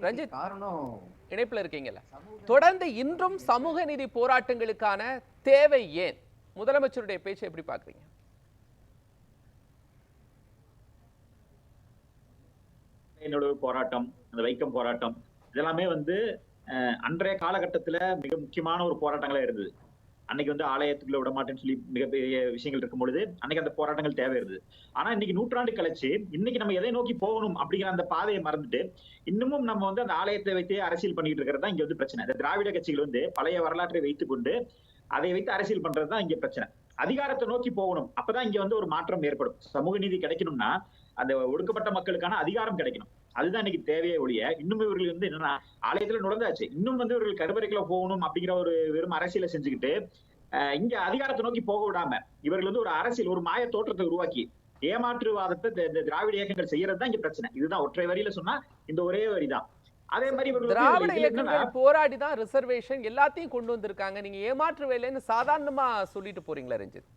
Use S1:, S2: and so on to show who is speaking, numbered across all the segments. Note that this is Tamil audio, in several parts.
S1: ரஞ்சித்
S2: காரணம்
S1: இணைப்புல இருக்கீங்கல்ல, தொடர்ந்து இன்றும் சமூக நீதி போராட்டங்களுக்கான தேவை ஏன்? முதலமைச்சருடைய பேச்சை எப்படி பாக்குறீங்க?
S3: போராட்டம், அந்த வைக்கம் போராட்டம் இதெல்லாமே அன்றைய காலகட்டத்துல மிக முக்கியமான ஒரு போராட்டங்களா இருந்தது. அன்னைக்கு ஆலயத்துக்குள்ள விட மாட்டேன்னு சொல்லி மிகப்பெரிய விஷயங்கள் இருக்கும் பொழுது அன்னைக்கு அந்த போராட்டங்கள் தேவை இருந்தது. ஆனா இன்னைக்கு நூற்றாண்டு கழிச்சு இன்னைக்கு நம்ம எதை நோக்கி போகணும் அப்படிங்கிற அந்த பாதையை மறந்துட்டு இன்னமும் நம்ம அந்த ஆலயத்தை வைத்தே அரசியல் பண்ணிட்டு இருக்கிறது தான் இங்க பிரச்சனை. இந்த திராவிட கட்சிகள் பழைய வரலாற்றை வைத்துக் கொண்டு அதை வைத்து அரசியல் பண்றதுதான் இங்க பிரச்சனை. அதிகாரத்தை நோக்கி போகணும், அப்பதான் இங்க ஒரு மாற்றம் ஏற்படும். சமூக நீதி கிடைக்கணும்னா அந்த ஒடுக்கப்பட்ட மக்களுக்கான அதிகாரம் கிடைக்கணும். அதுதான் இன்னைக்கு தேவையே ஒழிய இன்னும் இவர்கள் என்னன்னா ஆலயத்துல நுழைந்தாச்சு, இன்னும் இவர்கள் கருவறைக்குள்ள போகணும் அப்படிங்கிற ஒரு வெறும் அரசியலை செஞ்சுக்கிட்டு இங்க அதிகாரத்தை நோக்கி போக விடாம இவர்கள் ஒரு அரசியல் ஒரு மாய தோற்றத்தை உருவாக்கி ஏமாற்றுவாதத்தை இந்த திராவிட இயக்கங்கள் செய்யறதுதான் இங்க பிரச்சனை. இதுதான் ஒற்றை வரியில சொன்னா இந்த ஒரே வரிதான். அதே மாதிரி
S1: திராவிட இயக்கங்கள் போராடிதான் ரிசர்வேஷன் எல்லாத்தையும் கொண்டு வந்திருக்காங்க. நீங்க ஏமாற்று வேலைன்னு சாதாரணமா சொல்லிட்டு போறீங்களா ரஞ்சித்?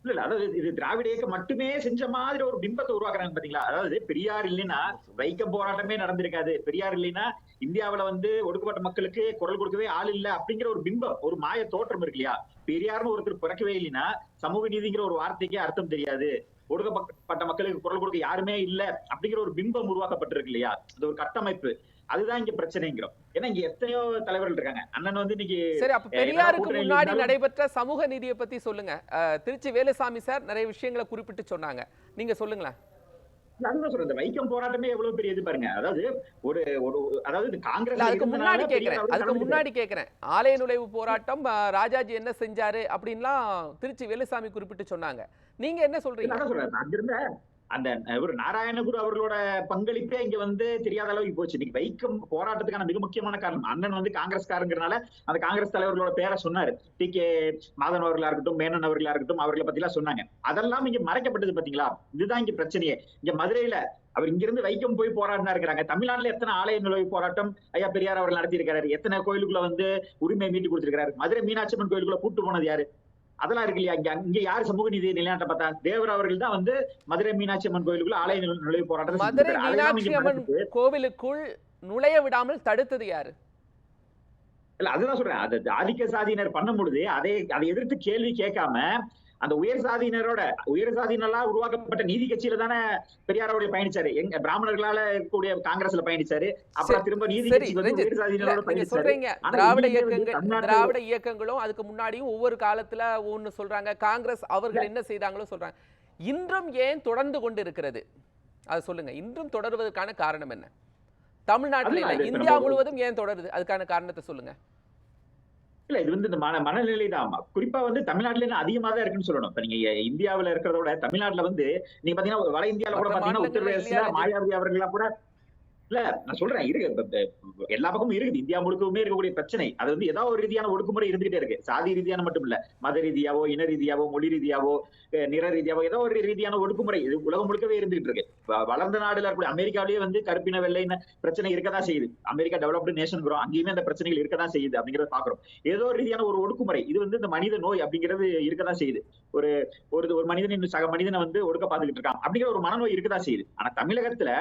S3: இல்ல, அதாவது இது திராவிட இயக்கம் மட்டுமே செஞ்ச மாதிரி ஒரு பிம்பத்தை உருவாக்குறாங்க பாத்தீங்களா? அதாவது பெரியார் இல்லைன்னா வைக்கம் போராட்டமே நடந்திருக்காது, பெரியார் இல்லைன்னா இந்தியாவில ஒடுக்கப்பட்ட மக்களுக்கு குரல் கொடுக்கவே ஆள் இல்ல அப்படிங்கிற ஒரு பிம்பம், ஒரு மாய தோற்றம் இருக்கு இல்லையா? பெரியார்னு ஒருத்தர் பிறக்கவே இல்லைன்னா சமூக நீதிங்கிற ஒரு வார்த்தைக்கே அர்த்தம் தெரியாது, ஒடுக்கப்பட்ட மக்களுக்கு குரல் கொடுக்க யாருமே இல்ல அப்படிங்கிற ஒரு பிம்பம் உருவாக்கப்பட்டிருக்கு இல்லையா? அது ஒரு கட்டமைப்பு. அதுதான் இங்க பிரச்சனைங்கிறோம். ஏன்னா இங்க எத்தனையோ தலைவர்கள் இருக்காங்க. அண்ணன் இன்னைக்கு
S1: சரி, அப்ப பெரியாருக்கு முன்னாடி நடைபெற்ற சமூக நீதியை பத்தி சொல்லுங்க. திருச்சி வேலுசாமி சார் நிறைய விஷயங்களை குறிப்பிட்டு சொன்னாங்க, நீங்க சொல்லுங்களேன்.
S3: அதுதான் சொல்றேன், இந்த வைக்கம் போராட்டமே எவ்வளவு பெரிய இது பாருங்க. அதாவது அதாவது காங்கிரஸ்
S1: அதுக்கு முன்னாடி கேட்கிறேன், ஆலய நுழைவு போராட்டம் ராஜாஜி என்ன செஞ்சாரு அப்படின்லாம் திருச்சி வேலுசாமி குறிப்பிட்டு சொன்னாங்க. நீங்க என்ன சொல்றீங்க?
S3: அங்கிருந்த அந்த ஒரு நாராயணகுரு அவர்களோட பங்களிப்பே இங்க தெரியாத அளவுக்கு போச்சு. இன்னைக்கு வைக்கம் போராட்டத்துக்கான மிக முக்கியமான காரணம் அண்ணன் காங்கிரஸ்காரங்கிறனால அந்த காங்கிரஸ் தலைவர்களோட பேரை சொன்னாரு. டி.கே. மாதவன் அவர்களா இருக்கட்டும், மேனன் அவர்களா இருக்கட்டும், அவர்களை பத்தி எல்லாம் சொன்னாங்க. அதெல்லாம் இங்க மறைக்கப்பட்டது பாத்தீங்களா? இதுதான் இங்க பிரச்சனையே. இங்க மதுரையில அவர் இங்கிருந்து வைக்கம் போய் போராடினா இருக்கிறாங்க. தமிழ்நாட்டுல எத்தனை ஆலய நுழைவு போராட்டம் ஐயா பெரியார் அவர்கள் நடத்தி இருக்காரு, எத்தனை கோயிலுக்குள்ள உரிமை மீட்டு கொடுத்திருக்காரு. மதுரை மீனாட்சி அம்மன் கோயிலுக்குள்ள கூட்டு போனது யாரு? அதெல்லாம் இருக்கு இல்லையா? இங்க யாரு சமூக நீதி நிலைநாட்ட பார்த்தா? தேவர் அவர்கள் தான் மதுரை மீனாட்சி அம்மன் கோயிலுக்குள்ள ஆலய நுழைவு போராட்டம்.
S1: மதுரை மீனாட்சி அம்மன் கோவிலுக்குள் நுழைய விடாமல் தடுத்தது யாரு?
S3: இல்ல, அதுதான் சொல்றேன். அது ஆதிக்க சாதியினர் பண்ணும் பொழுது அதை எதிர்த்து கேள்வி கேட்காம அந்த உயர் சாதியினரால் உருவாக்கப்பட்ட நீதி கட்சியில தானே பெரியார் அவர்கள் பயணிச்சாரு. எங்க பிராமணர்களால இருக்கக்கூடிய காங்கிரஸ்ல பயணிச்சாரு, அப்புறம் திரும்ப நீதி கட்சி உயர் சாதியினரோட
S1: பயணிச்சாரு. திராவிட இயக்கங்களும் அதுக்கு முன்னாடியும் ஒவ்வொரு காலத்துல ஒண்ணு சொல்றாங்க, காங்கிரஸ் அவர்கள் என்ன செய்தாங்களோ சொல்றாங்க. இன்றும் ஏன் தொடர்ந்து கொண்டு இருக்கிறது அது சொல்லுங்க. இன்றும் தொடர்வதற்கான காரணம் என்ன? தமிழ்நாட்டில் இல்ல, இந்தியா முழுவதும் ஏன் தொடருது? அதுக்கான காரணத்தை சொல்லுங்க.
S3: இல்ல, இது இந்த மனநிலை தான். குறிப்பா தமிழ்நாட்டுல அதிகமா தான் இருக்குன்னு சொல்லணும். இப்ப நீங்க இந்தியாவில இருக்கிறதோட தமிழ்நாட்டுல நீங்க பாத்தீங்கன்னா வட இந்தியாவில கூட பாத்தீங்கன்னா உத்தரப்பிரதேச மாயாவதி அவர்கள்லாம் கூட இல்ல, நான் சொல்றேன் இருக்கு, எல்லா பக்கமும் இருக்குது. இந்தியா முழுக்கவுமே இருக்கக்கூடிய பிரச்சனை அது ஏதாவது ஒரு ரீதியான ஒடுக்குமுறை இருந்துகிட்டே இருக்கு. சாதி ரீதியான மட்டும் இல்ல, மத ரீதியாவோ, இன ரீதியாவோ, மொழி ரீதியாவோ, நிற ரீதியாவோ ஏதோ ஒரு ரீதியான ஒடுக்குமுறை இது உலகம் முழுக்கவே இருந்துகிட்டு இருக்கு. வளர்ந்த நாடுல இருக்கக்கூடிய அமெரிக்காவிலேயே கருப்பின வெள்ளைன்னு பிரச்சனை இருக்கதான் செய்யுது. அமெரிக்கா டெவலப்டு நேஷன்கிறோம், அங்கேயுமே அந்த பிரச்சனைகள் இருக்கதான் செய்யுது அப்படிங்கறத பாக்குறோம். ஏதோ ஒரு ரீதியான ஒரு ஒடுக்குமுறை இது இந்த மனித நோய் அப்படிங்கிறது இருக்கதான் செய்யுது. ஒரு ஒரு மனிதன் சக மனிதனை ஒடுக்க பார்த்துக்கிட்டு இருக்கான் அப்படிங்கிற ஒரு மனநோய் இருக்கதான் செய்யுது. ஆனா தமிழகத்துல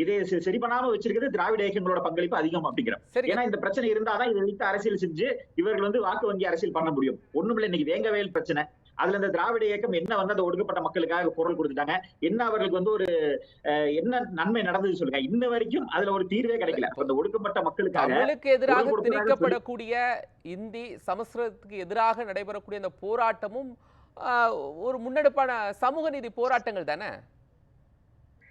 S3: இதை சரி பண்ணாம வச்சிருக்கிறது திராவிட இயக்கங்களோட பங்களிப்பு அதிகம் அப்படிங்கிறோம். ஏன்னா இந்த பிரச்சனை இருந்தாதான் இதை வைத்து அரசியல் செஞ்சு இவர்கள் வாக்கு வங்கி அரசியல் பண்ண முடியும். ஒண்ணுமில்ல, இன்னைக்கு வேங்கவேல் பிரச்சனை, அதுல இந்த திராவிட இயக்கம் என்ன அந்த ஒடுக்கப்பட்ட மக்களுக்காக குரல் கொடுத்துட்டாங்க, என்ன அவர்களுக்கு ஒரு என்ன நன்மை நடந்தது சொல்லுங்க. இன்ன வரைக்கும் அதுல ஒரு தீர்வே கிடைக்கல. அந்த ஒடுக்கப்பட்ட மக்களுக்காக
S1: தமிழுக்கு எதிராக திணிக்கப்படக்கூடிய இந்தி சமஸ்கிருதத்துக்கு எதிராக நடைபெறக்கூடிய அந்த போராட்டமும் ஒரு முன்னெடுப்பான சமூக நீதி போராட்டங்கள் தானே?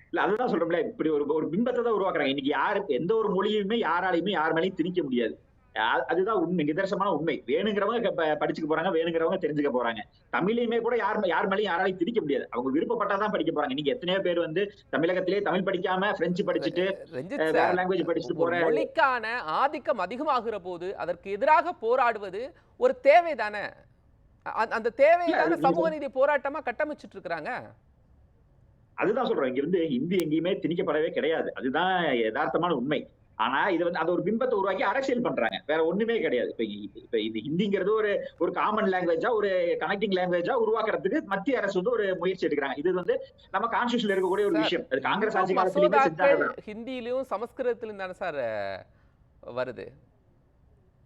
S3: இல்ல, அதுதான் சொல்றோம்ல, இப்படி ஒரு பிம்பத்தை தான் உருவாக்குறாங்க. இன்னைக்கு யாருக்கு எந்த ஒரு மொழியுமே யாராலையுமே யார் மேலேயும் திணிக்க முடியாது. அதுதான் உண்மை, நிதர்சனமான உண்மை. வேணுங்கிறவங்க படிச்சுக்க போறாங்க, வேணுங்கிறவங்க தெரிஞ்சுக்க போறாங்க. தமிழையுமே கூட யார் மேலேயும் யாராலையும் திணிக்க முடியாது. அவங்க விருப்பப்பட்டாதான் படிக்க போறாங்க. நீங்க எத்தனையோ பேர் தமிழகத்திலே தமிழ் படிக்காம பிரெஞ்சு படிச்சுட்டு வேற லாங்குவேஜ் படிச்சுட்டு போற
S1: மொழிக்கான ஆதிக்கம் அதிகமாகிற போது அதற்கு எதிராக போராடுவது ஒரு தேவை தானே? அந்த தேவையான சமூக நீதி போராட்டமா கட்டமைச்சிட்டு இருக்கிறாங்க.
S3: அதுதான் சொல்றோம், இங்க ஹிந்தி எங்கேயுமே திணிக்கப்படவே கிடையாது. அதுதான் யதார்த்தமான உண்மை. ஆனா இது வந்து அது ஒரு பிம்பத்தை உருவாக்கி அரசியல் பண்றாங்க. வேற ஒண்ணுமே கிடையாது. இப்ப இது ஹிந்திங்கிறது ஒரு ஒரு காமன் லாங்குவேஜா, ஒரு கனெக்டிங் லாங்குவேஜா உருவாக்குறதுக்கு மத்திய அரசு வந்து ஒரு முயற்சி எடுக்கிறாங்க. இது வந்து நம்ம கான்ஸ்டிடியூஷன்ல இருக்கக்கூடிய ஒரு
S1: சார்
S3: விஷயம். அது காங்கிரஸ்
S1: இன்றும்
S3: ஆட்சி காலத்திலேயுமே
S1: மசோதாக்கள்
S3: செஞ்சாங்க.
S1: ஹிந்தியிலும் சமஸ்கிருதத்திலும் தானே சார் வருது?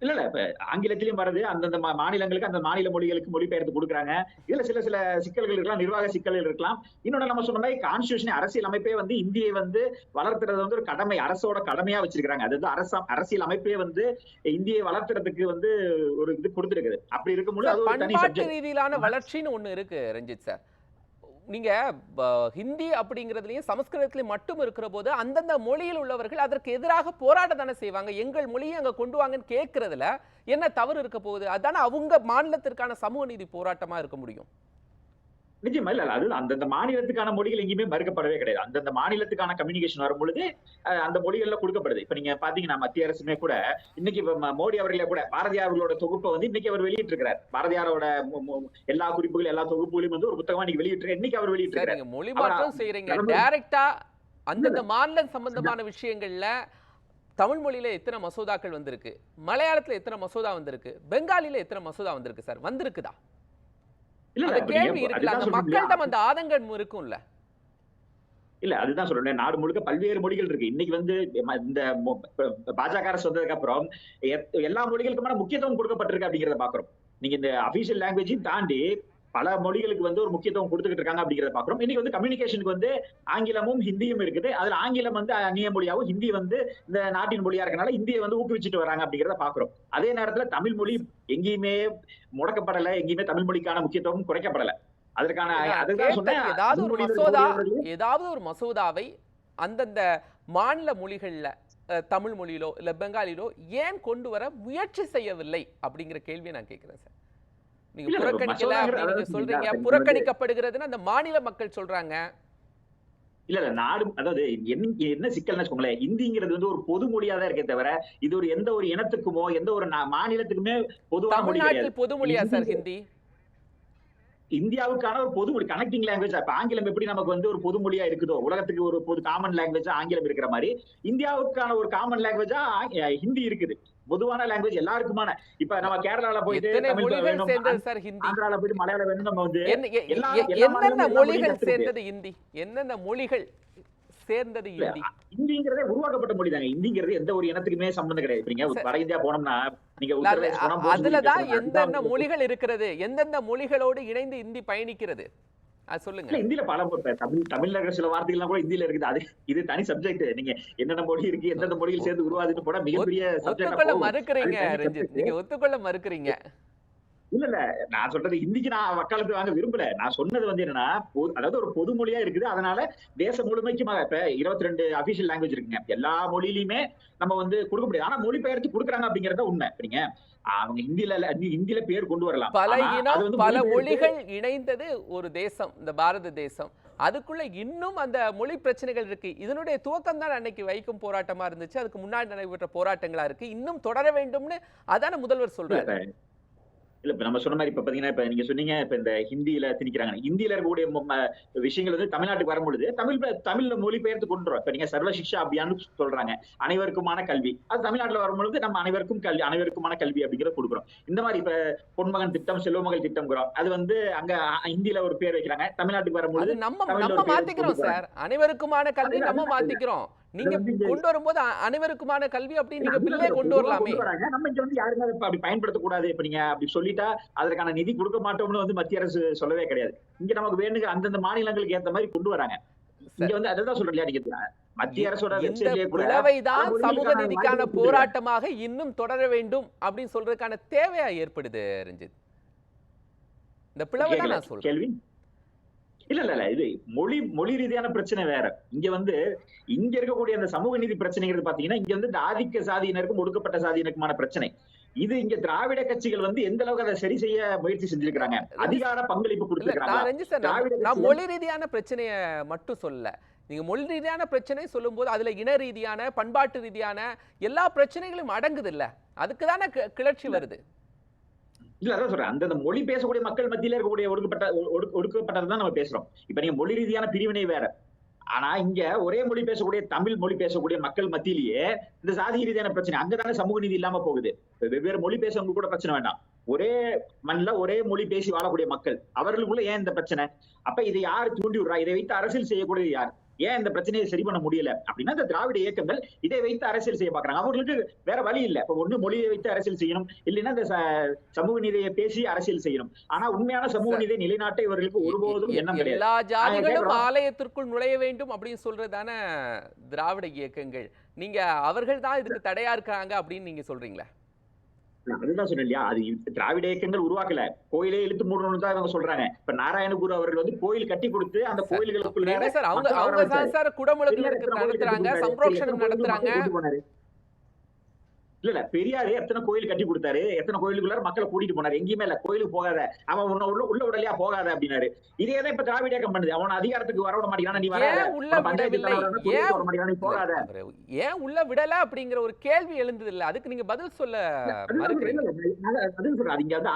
S3: இல்ல இப்ப ஆங்கிலத்திலயும் வருது. அந்தந்த மாநிலங்களுக்கு அந்த மாநில மொழிகளுக்கு மொழிபெயர்த்து குடுக்குறாங்க. இதுல சில சில சிக்கல்கள் இருக்கலாம், நிர்வாக சிக்கல்கள் இருக்கலாம். இன்னொன்னு நம்ம சொன்ன மாதிரி கான்ஸ்டிடியூஷன் அரசியல் அமைப்பே வந்து இந்தியை வந்து வளர்த்துறது வந்து ஒரு கடமை, அரசோட கடமையா வச்சிருக்காங்க. அது வந்து அரசியல் அமைப்பே வந்து இந்தியை வளர்த்துறதுக்கு வந்து ஒரு இது கொடுத்திருக்குது. அப்படி இருக்கும்போது
S1: சார்
S3: அது ஒரு தனி
S1: பண்பாட்டு
S3: சப்ஜெக்ட்.
S1: ரீதியிலான வளர்ச்சின்னு ஒண்ணு இருக்கு ரஞ்சித் சார். நீங்க ஹிந்தி அப்படிங்கிறதுலயும் சமஸ்கிருதத்திலயும் மட்டும் இருக்கிற போது அந்தந்த மொழியில் உள்ளவர்கள் அதற்கு எதிராக போராட்டம் தானே செய்வாங்க. எங்கள் மொழியை அங்க கொண்டு வாங்கன்னு கேட்கறதுல என்ன தவறு இருக்க போகுது? அதானே அவங்க மாநிலத்திற்கான சமூக நீதி போராட்டமா இருக்க முடியும்.
S3: நிச்சயமா இல்ல அது அந்தந்த மாநிலத்துக்கான மொழிகள் எங்கேயுமே மறுக்கப்படவே கிடையாது. அந்தந்த மாநிலத்துக்கான கம்யூனிகேஷன் வரும்பொழுது அந்த மொழிகள்ல கொடுக்கப்படுது. இப்ப நீங்க பாத்தீங்கன்னா மத்திய அரசுமே கூட இன்னைக்கு மோடி அவர்களே கூட பாரதியார் அவர்களோட தொகுப்பை வந்து இன்னைக்கு அவர் வெளியிட்டு இருக்கிறார். பாரதியாரோட எல்லா குறிப்புகள் எல்லா தொகுப்புகளையும் வந்து ஒரு புத்தகமா இன்னைக்கு வெளியிட்டு இன்னைக்கு அவர் வெளியிட்டு
S1: சார் நீங்க மொழி மாற்றம் செய்யறீங்க. டைரக்டா அந்தந்த மாநிலம் சம்பந்தமான விஷயங்கள்ல தமிழ் மொழியில எத்தனை மசோதாக்கள் வந்திருக்கு, மலையாளத்துல எத்தனை மசோதா வந்திருக்கு, பெங்காலில எத்தனை மசோதா வந்திருக்கு சார்? வந்திருக்குதா? அந்த கேள்வி இருக்குல்ல, அந்த மக்களிடம் அந்த ஆதங்கம் இருக்கும்ல.
S3: இல்ல அதுதான் சொல்றேன். நாடு முழுக்க பல்வேறு மொழிகள் இருக்கு. இன்னைக்கு வந்து இந்த பாஜக அரசு வந்ததுக்கு அப்புறம் எல்லா மொழிகளுக்குமான முக்கியத்துவம் கொடுக்கப்பட்டிருக்கு அப்படிங்கறத பாக்குறோம். நீங்க இந்த அபிஷியல் லாங்குவேஜையும் தாண்டி பல மொழிகளுக்கு வந்து ஒரு முக்கியத்துவம் கொடுத்துக்கிட்டு இருக்காங்க அப்படிங்கறத பாக்குறோம். இன்னைக்கு வந்து கம்யூனிகேஷனுக்கு வந்து ஆங்கிலமும் ஹிந்தியும் இருக்குது. அதுல ஆங்கிலம் வந்து அந்நிய மொழியாவும், ஹிந்தி வந்து இந்த நாட்டின் மொழியா இருக்கனால ஹிந்தியை வந்து ஊக்குவிச்சுட்டு வராங்க அப்படிங்கறத பாக்குறோம். அதே நேரத்துல தமிழ் மொழி எங்கேயுமே முடக்கப்படல, எங்கேயுமே தமிழ் மொழிக்கான முக்கியத்துவம் குறைக்கப்படல. அதற்கான அதுதான் சொன்னேன்.
S1: ஏதாவது ஒரு மசோதாவை அந்தந்த மாநில மொழிகள்ல தமிழ் மொழியிலோ இல்ல பெங்காலிலோ ஏன் கொண்டு வர முயற்சி செய்யவில்லை அப்படிங்கிற கேள்வியை நான் கேட்கிறேன் சார். நீங்க புறக்கணிக்கல அப்படின்னு சொல்றீங்க, புறக்கணிக்கப்படுகிறதுன்னு அந்த மாநில மக்கள் சொல்றாங்க.
S3: இல்ல நாடு அதாவது என்ன சிக்கல்னு வச்சுக்கோங்களேன், இந்திங்கிறது வந்து ஒரு பொது மொழியா தான் இருக்கே தவிர இது ஒரு எந்த ஒரு இனத்துக்குமோ எந்த ஒரு மாநிலத்துக்குமே பொதுவான மொழி கிடையாது.
S1: தமிழ்நாட்டில் பொது மொழியா சார் ஹிந்தி?
S3: இந்தியாவுக்கான ஒரு பொது மொழி, கனெக்டிங் லாங்குவேஜ். இப்ப ஆங்கிலம் எப்படி நமக்கு வந்து ஒரு பொது மொழியா இருக்குதோ, உலகத்துக்கு ஒரு பொது காமன் லாங்குவேஜா ஆங்கிலம் இருக்கிற மாதிரி இந்தியாவுக்கான ஒரு காமன் லாங்குவேஜா ஹிந்தி இருக்குது. பொதுவான லாங்குவேஜ் எல்லாருக்குமான. இப்ப நம்ம கேரளால போயிட்டு தமிழ் வேணும், ஆந்திரால போயிட்டு மலையாளம் வேணும், நம்ம வந்து
S1: என்னென்ன மொழிகள் சேர்ந்தது ஹிந்தி? என்னென்ன மொழிகள் சேர்ந்தது ஹிந்தி?
S3: ஹிந்திங்கிறதே உருவாக்கப்பட்ட மொழி தாங்க. ஹிந்திங்கிறது எந்த ஒரு இனத்துக்குமே சம்பந்தம் கிடையாது. நீங்க வட இந்தியா போனோம்னா நீங்க உத்தரப்பிரதேஷ் போனா
S1: அதுலதான் எந்தெந்த மொழிகள் இருக்கிறது, எந்தெந்த மொழிகளோடு இணைந்து ஹிந்தி பயணிக்கிறது அது சொல்லுங்க.
S3: இந்தியில பல தமிழ்ல இருக்கிற சில வார்த்தைகள்லாம் கூட இந்தியில இருக்குது. அது இது தனி சப்ஜெக்ட். நீங்க என்னென்ன மொழி இருக்கு, எந்தெந்த மொழிகள் சேர்ந்து உருவாதுன்னு போட மிகப்பெரிய
S1: ஒத்துக்கொள்ள மறுக்கிறீங்க ரஞ்சித், நீங்க ஒத்துக்கொள்ள மறுக்கிறீங்க.
S3: இல்ல நான் சொல்றது ஹிந்திக்கு நான் வக்காலத்து வாங்க விரும்பல. நான் சொன்னது வந்து என்னன்னா அதாவது ஒரு பொது மொழியா இருக்குது. அதனால தேசம் முழுமைக்குமாக இப்ப 22 அபிஷியல் லாங்குவேஜ் இருக்குங்க. எல்லா மொழியிலுமே நம்ம வந்து கொடுக்க முடியாது. ஆனா மொழிபெயர்த்து கொடுக்குறாங்க அப்படிங்கறத உண்மை. சரிங்க, அவங்க ஹிந்தியில பேர் கொண்டு வரலாம்.
S1: பல இனம் பல மொழிகள் இணைந்தது ஒரு தேசம், இந்த பாரத தேசம். அதுக்குள்ள இன்னும் அந்த மொழி பிரச்சனைகள் இருக்கு. இதனுடைய துவக்கம் தான் அன்னைக்கு வைக்கும் போராட்டமா இருந்துச்சு. அதுக்கு முன்னாடி நடைபெற்ற போராட்டங்களா இருக்கு. இன்னும் தொடர வேண்டும்னு அதான முதல்வர் சொல்றாரு.
S3: இல்ல இப்ப நம்ம சொன்ன மாதிரி இப்ப பாத்தீங்கன்னா இப்ப நீங்க சொன்னீங்க இப்ப இந்த ஹிந்தியில திணிக்கிறாங்க. ஹிந்தியில இருக்கக்கூடிய விஷயங்கள் வந்து தமிழ்நாட்டுக்கு வரும்பொழுது தமிழ்ல மொழிபெயர்த்து கொண்டு வரோம். இப்ப நீங்க சர்வ சிக்ஷா அபியான்னு சொல்றாங்க, அனைவருக்குமான கல்வி. அது தமிழ்நாட்டுல வரும்பொழுது நம்ம அனைவருக்குமான கல்வி அப்படிங்கிற கொடுக்குறோம். இந்த மாதிரி இப்ப பொன்மகன் திட்டம், செல்வமகள் திட்டம், அது வந்து அங்க ஹிந்தியில ஒரு பேர் வைக்கிறாங்க. தமிழ்நாட்டுக்கு வரும்பொழுது
S1: நம்ம மாத்திக்கிறோம் சார். அனைவருக்குமான கல்வி நம்ம மாத்திக்கிறோம். நீங்க கொண்டு வரும்போது அனைவருக்குமான கல்வி அப்படி நீங்க பில்லே கொண்டு வரலாமே.
S3: நம்ம இங்க வந்து யாருமே அப்படி பயன்படுத்த கூடாது. இப்ப நீங்க அப்படி சொல்லிட்டா அதற்கான நிதி கொடுக்க மாட்டோம்னு வந்து மத்திய அரசு சொல்லவே கிடையாது. இங்க நமக்கு வேணுங்க அந்தந்த மாநிலங்களுக்கு ஏத்த மாதிரி கொண்டு வராங்க. இங்க வந்து அதான் சொல்றேன், நீங்க மத்திய அரசோட
S1: பிளவைதான் சமூக நீதிக்கான போராட்டமாக இன்னும் தொடர வேண்டும் அப்படின்னு சொல்றதுக்கான தேவையா ஏற்படுது ரஞ்சித். இந்த பிளவை தான் நான் சொல்றேன்.
S3: கேள்வி இல்ல இது மொழி ரீதியான பிரச்சனை வேற. இங்க வந்து இங்க இருக்கக்கூடிய அந்த சமூக நீதி பிரச்சனைங்கிறது பாத்தீங்கன்னா இங்க வந்து இந்த ஆதிக்க சாதியினருக்கும் ஒடுக்கப்பட்ட சாதியினருக்குமான பிரச்சனை. இது இங்க திராவிட கட்சிகள் வந்து எந்த அளவுக்கு அதை சரி செய்ய முயற்சி செஞ்சிருக்காங்க, அதிகார பங்களிப்பு கொடுத்திருக்காங்க.
S1: நான் மொழி ரீதியான பிரச்சனைய மட்டும் சொல்ல, நீங்க மொழி ரீதியான பிரச்சனை சொல்லும் போது அதுல இன ரீதியான பண்பாட்டு ரீதியான எல்லா பிரச்சனைகளும் அடங்குது இல்ல, அதுக்குதானே கிளர்ச்சி வருது.
S3: இல்ல அதான் சொல்றேன், அந்த மொழி பேசக்கூடிய மக்கள் மத்தியில இருக்கக்கூடிய ஒடுக்கப்பட்டதான் நம்ம பேசுறோம். இப்ப நீங்க மொழி ரீதியான பிரிவினை வேற, ஆனா இங்க ஒரே மொழி பேசக்கூடிய தமிழ் மொழி பேசக்கூடிய மக்கள் மத்தியிலேயே இந்த சாதி ரீதியான பிரச்சனை அங்கதானே சமூக நீதி இல்லாம போகுது. வெவ்வேறு மொழி பேசவங்க கூட பிரச்சனை வேண்டாம். ஒரே மண்ணில ஒரே மொழி பேசி வாழக்கூடிய மக்கள் அவர்களுக்குள்ள ஏன் இந்த பிரச்சனை? அப்ப இதை யார் தூண்டி விடுறா? இதை வைத்து அரசியல் செய்யக்கூடியது யார்? ஏன் இந்த பிரச்சனையை சரி பண்ண முடியல அப்படின்னா இந்த திராவிட இயக்கங்கள் இதை வைத்து அரசியல் செய்ய பாக்குறாங்க. அவங்களுக்கு வேற வழி இல்ல. இப்ப ஒண்ணு மொழியை வைத்து அரசியல் செய்யணும், இல்லைன்னா இந்த சமூக நீதியை பேசி அரசியல் செய்யணும். ஆனா உண்மையான சமூக நீதியை நிலைநாட்ட இவர்களுக்கு ஒருபோதும் எண்ணம் கிடையாது.
S1: எல்லா ஜாதிகளும் ஆலயத்திற்குள் நுழைய வேண்டும் அப்படின்னு சொல்றதான திராவிட இயக்கங்கள். நீங்க அவர்கள் தான் இதுக்கு தடையா இருக்காங்க அப்படின்னு நீங்க சொல்றீங்களா?
S3: அதுதான் சொன்னேன் இல்லையா, அது திராவிட இயக்கங்கள் உருவாக்கல, கோயிலே இழுத்து மூடணும்னு தான் இவங்க சொல்றாங்க. இப்ப நாராயணகுரு அவர்கள் வந்து கோயில் கட்டி கொடுத்து அந்த கோயில்களுக்குள்ள
S1: அவங்க குடமுழுக்கு நடத்துறாங்க, சம்பரோக்ஷணம் நடத்துறாங்க.
S3: இல்ல பெரியாரு எத்தனை கோயில் கட்டி கொடுத்தாரு, எத்தனை கோயிலுக்குள்ள மக்களை கூட்டிட்டு போனாரு? எங்கேயுமே இல்ல. கோயிலுக்கு போகாத, அவன் உள்ள உடலையா போகாத அப்படின்னாரு. இதேதான் இப்ப திராவிட இயக்கம் பண்ணுது. அவன் அதிகாரத்துக்கு வரவிட மாட்டேங்கிறான், நீ வராத, போகாத.
S1: ஏன் உள்ள விடல அப்படிங்கிற ஒரு கேள்வி எழுந்தது இல்ல, அதுக்கு நீங்க பதில் சொல்ல
S3: இங்க வந்து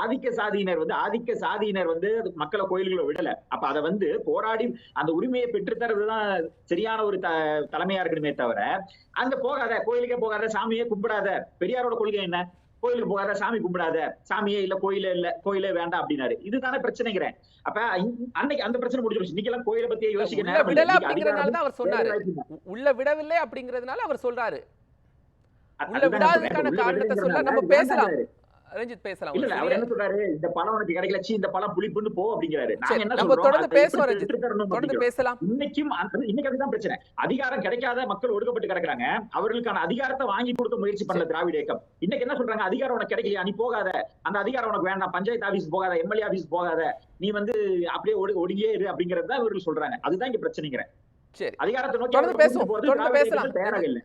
S3: ஆதிக்க சாதியினர் வந்து மக்களை கோயில்களை விடல. அப்ப அதை வந்து போராடி அந்த உரிமையை பெற்றுத்தரதுதான் சரியான ஒரு தலைமையா இருக்கணுமே தவிர, அந்த போகாத, கோயிலுக்கே போகாத, சாமியே கும்பிடாத. பெரியாரோட கொள்கை என்ன? கோயிலுக்கு போகாத, சாமி கும்பிடாத, சாமியே இல்ல, கோயிலே வேண்டாம் அப்படின்னாரு. இதுதானே பிரச்சனைங்கிறேன். அப்ப அன்னைக்கு அந்த பிரச்சனை முடிஞ்சிருச்சு. இன்னைக்கு எல்லாம் கோயிலை பத்தியே யோசிக்க
S1: விடல அப்படிங்கறதுனால அவர் சொன்னாரு. உள்ள விடவில்லை அப்படிங்கறதுனால அவர் சொல்றாரு. உள்ள விடாததுக்கான காரணத்தை சொல்ல நம்ம பேசலாம். ரஞ்சித் பேசலாம்.
S3: இல்ல அவர் என்ன சொல்றாரு, இந்த பழம் உனக்கு கிடைக்கல, இந்த பழம் புளிப்புன்னு போ அப்படிங்கிறாரு. நாங்க என்ன
S1: சொல்றோம், தொடர்ந்து பேசுவோம் ரஞ்சித், தொடர்ந்து பேசலாம்.
S3: இன்னைக்கு அதுதான் பிரச்சனை. அதிகாரம் கிடைக்காத மக்கள் ஒடுக்கப்பட்டு கிடக்குறாங்க. அவர்களுக்கான அதிகாரத்தை வாங்கி கொடுக்க முயற்சி பண்ணல திராவிட இயக்கம். இன்னைக்கு என்ன சொல்றாங்க, அதிகாரம் உனக்கு கிடைக்கலையா, நீ போகாத, அந்த அதிகாரம் உனக்கு வேண்டாம், பஞ்சாயத்து ஆபீஸ் போகாத, எம்எல்ஏ ஆபீஸ் போகாத, நீ வந்து அப்படியே ஒடுங்கியே இரு அப்படிங்கறத இவர்கள் சொல்றாங்க. அதுதான் இங்க பிரச்சனைங்கிறேன்.
S1: சரி,
S3: அதிகாரத்தை நோக்கி
S1: தொடர்ந்து பேசுவோம், தொடர்ந்து பேசலாம்.
S3: தயாராக இல்லை.